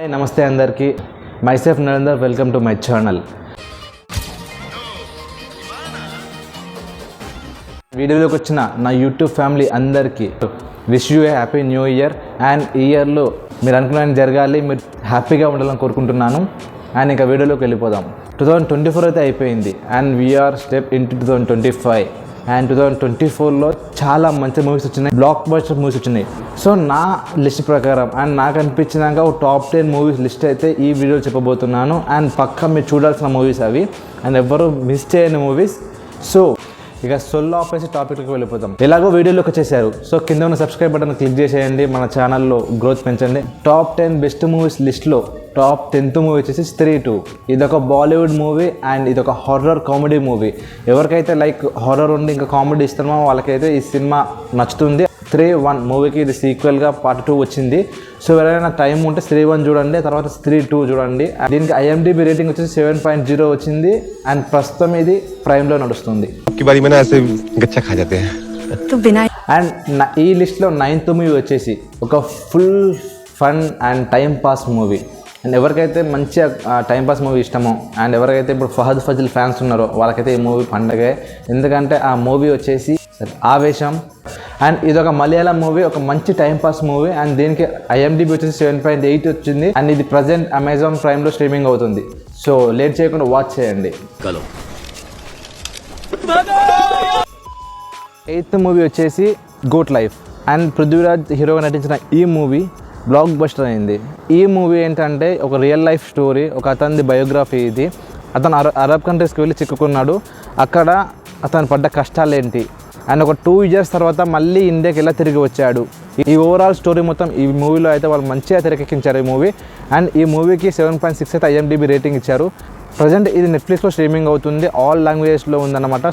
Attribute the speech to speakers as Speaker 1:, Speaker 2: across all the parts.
Speaker 1: నమస్తే అందరికీ, myself Narender. Welcome to my channel. వీడియోలోకి వచ్చిన నా యూట్యూబ్ ఫ్యామిలీ అందరికీ wish you A happy new year. And ఈ ఇయర్లో మీరు అనుకున్నది జరగాలి, మీరు హ్యాపీగా ఉండాలని కోరుకుంటున్నాను. అండ్ ఇంకా వీడియోలోకి వెళ్ళిపోదాం. 2024 అయితే అయిపోయింది and we are step into 2025. And 2024లో చాలా మంచి మూవీస్ వచ్చినాయి, బ్లాక్ బస్టర్ మూవీస్ వచ్చినాయి. సో నా లిస్ట్ ప్రకారం అండ్ నాకు అనిపించినాక ఒక టాప్ 10 మూవీస్ లిస్ట్ అయితే ఈ వీడియోలో చెప్పబోతున్నాను. అండ్ పక్కా మీరు చూడాల్సిన మూవీస్ అవి, అండ్ ఎవ్వరూ మిస్ చేయని మూవీస్. సో ఇక సొల్లు ఆపేసి టాపిక్కి వెళ్ళిపోతాం. ఎలాగో వీడియోలోకి వచ్చేసారు, సో కింద ఉన్న సబ్స్క్రైబ్ బటన్ క్లిక్ చేసేయండి, మన ఛానల్లో గ్రోత్ పెంచండి. టాప్ 10 బెస్ట్ మూవీస్ లిస్ట్లో టాప్ 10th మూవీ వచ్చేసి స్త్రీ 2. ఇదొక బాలీవుడ్ మూవీ అండ్ ఇదొక హారర్ కామెడీ మూవీ. ఎవరికైతే లైక్ హారర్ ఉండి ఇంకా కామెడీ ఇస్తామో వాళ్ళకైతే ఈ సినిమా నచ్చుతుంది. స్త్రీ 1 మూవీకి ఇది సీక్వెల్గా పార్ట్ 2 వచ్చింది. సో ఎవరైనా టైం ఉంటే స్త్రీ 1 చూడండి, తర్వాత స్త్రీ 2 చూడండి. దీనికి ఐఎండిబి రేటింగ్ వచ్చేసి 7.0 వచ్చింది అండ్ ప్రస్తుతం ఇది ప్రైమ్లో నడుస్తుంది. అండ్ ఈ లిస్ట్లో 9th మూవీ వచ్చేసి ఒక full fun and time pass movie. And ఎవరికైతే మంచిగా టైంపాస్ మూవీ ఇష్టమో అండ్ ఎవరికైతే ఇప్పుడు ఫహద్ ఫజిల్ ఫ్యాన్స్ ఉన్నారో వాళ్ళకైతే ఈ మూవీ పండగే. ఎందుకంటే ఆ మూవీ వచ్చేసి ఆవేశం. అండ్ ఇదొక మలయాళం మూవీ, ఒక మంచి టైంపాస్ మూవీ. అండ్ దీనికి ఐఎండిబి వచ్చేసి 7.8 వచ్చింది అండ్ ఇది ప్రజెంట్ అమెజాన్ ప్రైమ్లో స్ట్రీమింగ్ అవుతుంది. సో లేట్ చేయకుండా వాచ్ చేయండి. 8th మూవీ వచ్చేసి గోట్ లైఫ్. అండ్ పృథ్వీరాజ్ హీరోగా నటించిన ఈ మూవీ బ్లాక్ బస్టర్ అయింది. ఈ మూవీ ఏంటంటే ఒక రియల్ లైఫ్ స్టోరీ, ఒక అతని బయోగ్రఫీ ఇది. అతను అరబ్ కంట్రీస్కి వెళ్ళి చిక్కుకున్నాడు, అక్కడ అతను పడ్డ కష్టాలు ఏంటి, అండ్ ఒక 2 years తర్వాత మళ్ళీ ఇండియాకి ఎలా తిరిగి వచ్చాడు. ఈ ఓవరాల్ స్టోరీ మొత్తం ఈ మూవీలో అయితే వాళ్ళు మంచిగా తెరకెక్కించారు ఈ మూవీ. అండ్ ఈ మూవీకి 7.6 అయితే ఐఎండిబి రేటింగ్ ఇచ్చారు. ప్రజెంట్ ఇది నెట్ఫ్లిక్స్లో స్ట్రీమింగ్ అవుతుంది, ఆల్ లాంగ్వేజెస్లో ఉందన్నమాట.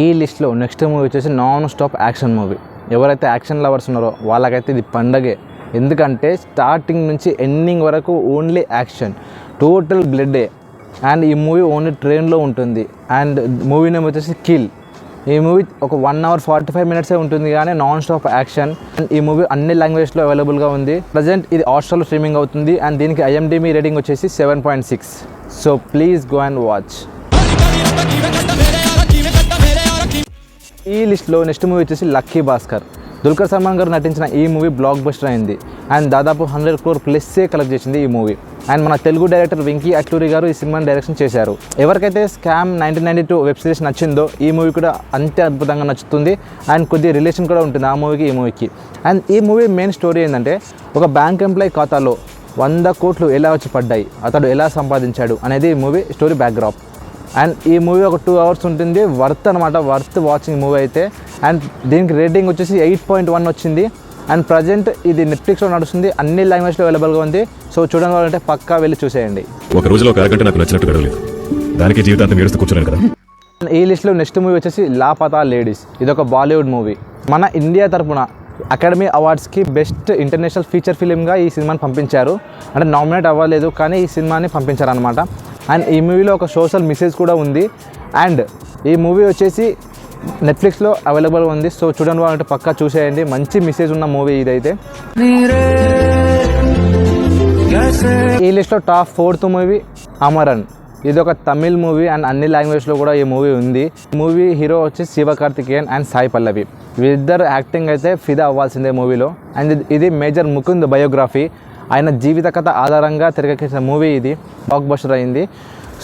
Speaker 1: ఈ లిస్ట్లో నెక్స్ట్ మూవీ వచ్చేసి నాన్ స్టాప్ యాక్షన్ మూవీ. ఎవరైతే యాక్షన్ లవర్స్ ఉన్నారో వాళ్ళకైతే ఇది పండగే. ఎందుకంటే స్టార్టింగ్ నుంచి ఎండింగ్ వరకు ఓన్లీ యాక్షన్, టోటల్ బ్లడ్డే. అండ్ ఈ మూవీ ఓన్లీ ట్రైన్లో ఉంటుంది. అండ్ మూవీ నేమ్ వచ్చేసి కిల్. ఈ మూవీ ఒక 1 hour 45 minutes ఉంటుంది కానీ నాన్ స్టాప్ యాక్షన్. అండ్ ఈ మూవీ అన్ని లాంగ్వేజ్లో అవైలబుల్గా ఉంది. ప్రజెంట్ ఇది హాట్‌స్టార్లో స్ట్రీమింగ్ అవుతుంది అండ్ దీనికి ఐఎండిబి రేటింగ్ వచ్చేసి 7.6. So please go and watch. ఈ లిస్ట్లో నెక్స్ట్ మూవీ వచ్చేసి లక్కీ భాస్కర్. దుల్కర్ సల్మాన్ గారు నటించిన ఈ మూవీ బ్లాక్ బస్టర్ అయింది అండ్ దాదాపు 100 crore ప్లస్సే కలెక్ట్ చేసింది ఈ మూవీ. అండ్ మన తెలుగు డైరెక్టర్ వెంకీ అట్లూరి గారు ఈ సినిమాని డైరెక్షన్ చేశారు. ఎవరికైతే స్కామ్ 1992 వెబ్ సిరీస్ నచ్చిందో ఈ మూవీ కూడా అంతే అద్భుతంగా నచ్చుతుంది. అండ్ కొద్దిగా రిలేషన్ కూడా ఉంటుంది ఆ మూవీకి ఈ మూవీకి. అండ్ ఈ మూవీ మెయిన్ స్టోరీ ఏంటంటే ఒక బ్యాంక్ ఎంప్లాయీ ఖాతాలో 100 crore ఎలా వచ్చి పడ్డాయి, అతడు ఎలా సంపాదించాడు అనేది ఈ మూవీ స్టోరీ బ్యాక్డ్రాప్. అండ్ ఈ మూవీ ఒక 2 hours ఉంటుంది, వర్త్ అనమాట, వర్త్ వాచింగ్ మూవీ అయితే. అండ్ దీనికి రేటింగ్ వచ్చేసి 8.1 వచ్చింది. అండ్ ప్రజెంట్ ఇది నెట్ఫ్లిక్స్లో నడుస్తుంది, అన్ని లాంగ్వేజ్లో అవైలబుల్గా ఉంది. సో చూడడం వాళ్ళంటే పక్కా వెళ్ళి చూసేయండి.
Speaker 2: ఒక రోజులో ఒక అరగంట నాకు నచ్చినట్టు గడవలేదు, దానికి జీవితాంతం ఏడుస్తూ కూర్చున్నాను కదా.
Speaker 1: ఈ లిస్ట్లో నెక్స్ట్ మూవీ వచ్చేసి లాపతా లేడీస్. ఇదొక బాలీవుడ్ మూవీ. మన ఇండియా తరపున అకాడమీ అవార్డ్స్కి బెస్ట్ ఇంటర్నేషనల్ ఫీచర్ ఫిలింగా ఈ సినిమాని పంపించారు. అంటే నామినేట్ అవ్వలేదు కానీ ఈ సినిమాని పంపించారనమాట. అండ్ ఈ మూవీలో ఒక సోషల్ మెసేజ్ కూడా ఉంది. అండ్ ఈ మూవీ వచ్చేసి నెట్ఫ్లిక్స్లో అవైలబుల్ ఉంది. సో చూడండి వాళ్ళంటే పక్కా చూసేయండి, మంచి మెసేజ్ ఉన్న మూవీ ఇదైతే. ఈ లిస్ట్లో టాప్ 4th మూవీ అమరన్. ఇది ఒక తమిళ్ మూవీ అండ్ అన్ని లాంగ్వేజ్లో కూడా ఈ మూవీ ఉంది. మూవీ హీరో వచ్చి శివకార్తికేయన్ అండ్ సాయి పల్లవి. వీరిద్దరు యాక్టింగ్ అయితే ఫిదా అవ్వాల్సిందే మూవీలో. అండ్ ఇది మేజర్ ముకుంద్ బయోగ్రఫీ, ఆయన జీవిత కథ ఆధారంగా తెరకెక్కించిన మూవీ ఇది. బ్లాక్ బస్టర్ అయింది.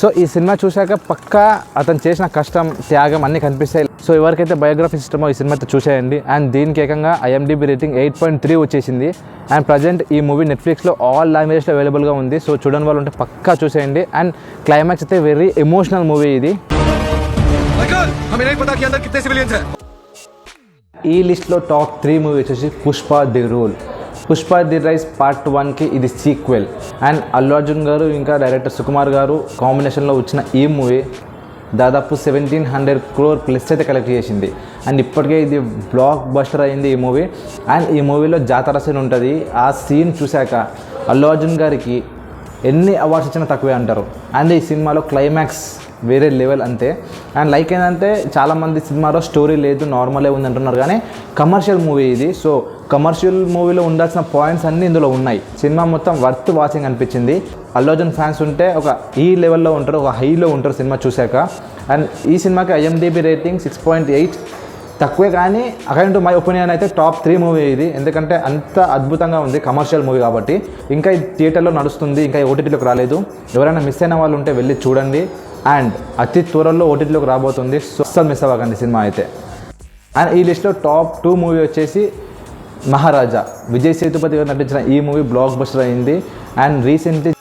Speaker 1: సో ఈ సినిమా చూశాక పక్కా అతను చేసిన కష్టం, త్యాగం అన్నీ కనిపిస్తాయి. సో ఎవరికైతే బయోగ్రఫీ ఇష్టమో ఈ సినిమా అయితే చూసేయండి. అండ్ దీనికి ఏకంగా ఐఎండిబి రేటింగ్ 8.3 వచ్చేసింది. అండ్ ప్రజెంట్ ఈ మూవీ నెట్ఫ్లిక్స్లో ఆల్ లాంగ్వేజ్లో అవైలబుల్గా ఉంది. సో చూడని వాళ్ళు ఉంటే పక్కా చూసేయండి. అండ్ క్లైమాక్స్ అయితే వెరీ ఎమోషనల్ మూవీ ఇది. ఈ లిస్ట్లో టాప్ 3 మూవీ వచ్చేసి Pushpa the rule. Pushpa the rice part 1కి ఇది సీక్వెల్. అండ్ అల్లు అర్జున్ గారు ఇంకా డైరెక్టర్ సుకుమార్ గారు కాంబినేషన్లో వచ్చిన ఈ మూవీ దాదాపు 1700 crore ప్లస్ అయితే కలెక్ట్ చేసింది. అండ్ ఇప్పటికే ఇది బ్లాక్ బస్టర్ అయింది ఈ మూవీ. అండ్ ఈ మూవీలో జాతర సీన్ ఉంటుంది. ఆ సీన్ చూశాక అల్లు అర్జున్ గారికి ఎన్ని అవార్డ్స్ ఇచ్చినా తక్కువే అంటారు. అండ్ ఈ సినిమాలో క్లైమాక్స్ వేరే లెవెల్ అంతే. అండ్ లైక్ ఏంటంటే చాలామంది సినిమాలో స్టోరీ లేదు, నార్మలే ఉంది అంటున్నారు, కానీ కమర్షియల్ మూవీ ఇది. సో కమర్షియల్ మూవీలో ఉండాల్సిన పాయింట్స్ అన్నీ ఇందులో ఉన్నాయి. సినిమా మొత్తం వర్త్ వాచింగ్ అనిపించింది. అల్లు అర్జున్ ఫ్యాన్స్ ఉంటే ఒక ఈ లెవెల్లో ఉంటారు, ఒక హైలో ఉంటారు సినిమా చూశాక. అండ్ ఈ సినిమాకి IMDb రేటింగ్ 6.8 తక్కువే, కానీ అకార్డింగ్ టు మై ఒపీనియన్ అయితే టాప్ 3 మూవీ ఇది. ఎందుకంటే అంత అద్భుతంగా ఉంది, కమర్షియల్ మూవీ కాబట్టి. ఇంకా ఇది థియేటర్లో నడుస్తుంది, ఇంకా OTTలోకి రాలేదు. ఎవరైనా మిస్ అయిన వాళ్ళు ఉంటే వెళ్ళి చూడండి. అండ్ అతి త్వరలో OTTలోకి రాబోతుంది, సో అస్సలు మిస్ అవ్వకండి సినిమా అయితే. అండ్ ఈ లిస్ట్లో టాప్ 2 మూవీ వచ్చేసి మహారాజా. విజయ్ సేతుపతి గారు నటించిన ఈ మూవీ బ్లాక్ బస్టర్ అయింది. అండ్ రీసెంట్లీ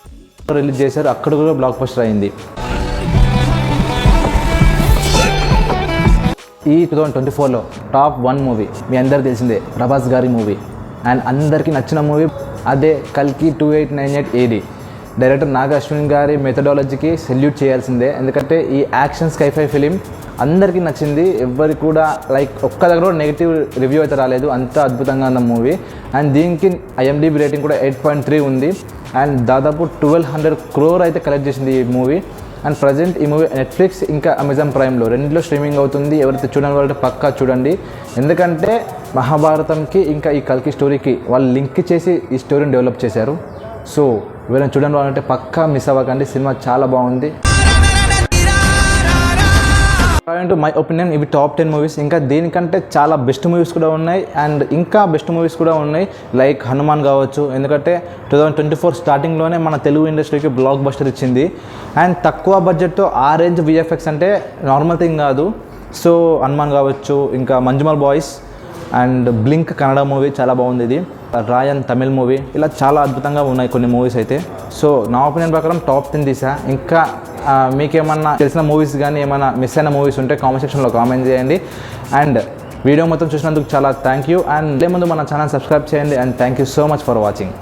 Speaker 1: రిలీజ్ చేశారు, అక్కడ కూడా బ్లాక్ బస్టర్ అయింది. ఈ 2024లో టాప్ 1 మూవీ మీ అందరికీ తెలిసిందే, ప్రభాస్ గారి మూవీ. అండ్ అందరికీ నచ్చిన మూవీ అదే కల్కి 2898 AD. డైరెక్టర్ నాగ అశ్విన్ గారి మెథడాలజీకి సెల్యూట్ చేయాల్సిందే. ఎందుకంటే ఈ యాక్షన్ స్కైఫై ఫిలిం అందరికీ నచ్చింది. ఎవరికి కూడా లైక్ ఒక్క దగ్గర కూడా నెగిటివ్ రివ్యూ అయితే రాలేదు, అంత అద్భుతంగా ఉన్న మూవీ. అండ్ దీనికి IMDb రేటింగ్ కూడా 8.3 ఉంది. అండ్ దాదాపు 1200 crore అయితే కలెక్ట్ చేసింది ఈ మూవీ. అండ్ ప్రజెంట్ ఈ మూవీ నెట్ఫ్లిక్స్ ఇంకా అమెజాన్ ప్రైమ్లో రెండింటిలో స్ట్రీమింగ్ అవుతుంది. ఎవరైతే చూడని వాళ్ళంటే పక్కా చూడండి. ఎందుకంటే మహాభారతంకి ఇంకా ఈ కల్కి స్టోరీకి వాళ్ళు లింక్ చేసి ఈ స్టోరీని డెవలప్ చేశారు. సో ఎవరైనా చూడని వాళ్ళంటే పక్కా మిస్ అవ్వకండి, సినిమా చాలా బాగుంది. టు మై ఒపీనియన్ ఇవి టాప్ 10 మూవీస్. ఇంకా దీనికంటే చాలా బెస్ట్ మూవీస్ కూడా ఉన్నాయి. అండ్ ఇంకా బెస్ట్ మూవీస్ కూడా ఉన్నాయి, లైక్ హనుమాన్ కావచ్చు. ఎందుకంటే 2024 స్టార్టింగ్లోనే మన తెలుగు ఇండస్ట్రీకి బ్లాక్ బస్టర్ ఇచ్చింది. అండ్ తక్కువ బడ్జెట్తో ఆ రేంజ్ VFX అంటే నార్మల్ థింగ్ కాదు. సో హనుమాన్ కావచ్చు, ఇంకా Manjummel boys and blink Kannada movie చాలా బాగుంది. ఇది రాయన్ తమిళ్ మూవీ, ఇలా చాలా అద్భుతంగా ఉన్నాయి కొన్ని మూవీస్ అయితే. సో నా ఒపీనియన్ ప్రకారం టాప్ 10 తీసా. ఇంకా మీకేమన్నా తెలిసిన మూవీస్ కానీ ఏమైనా మిస్ అయిన మూవీస్ ఉంటే కామెంట్ సెక్షన్లో కామెంట్ చేయండి. అండ్ వీడియో మొత్తం చూసినందుకు చాలా థ్యాంక్ యూ. అండ్ ముందు మన ఛానల్ సబ్స్క్రైబ్ చేయండి. And thank you so much for watching.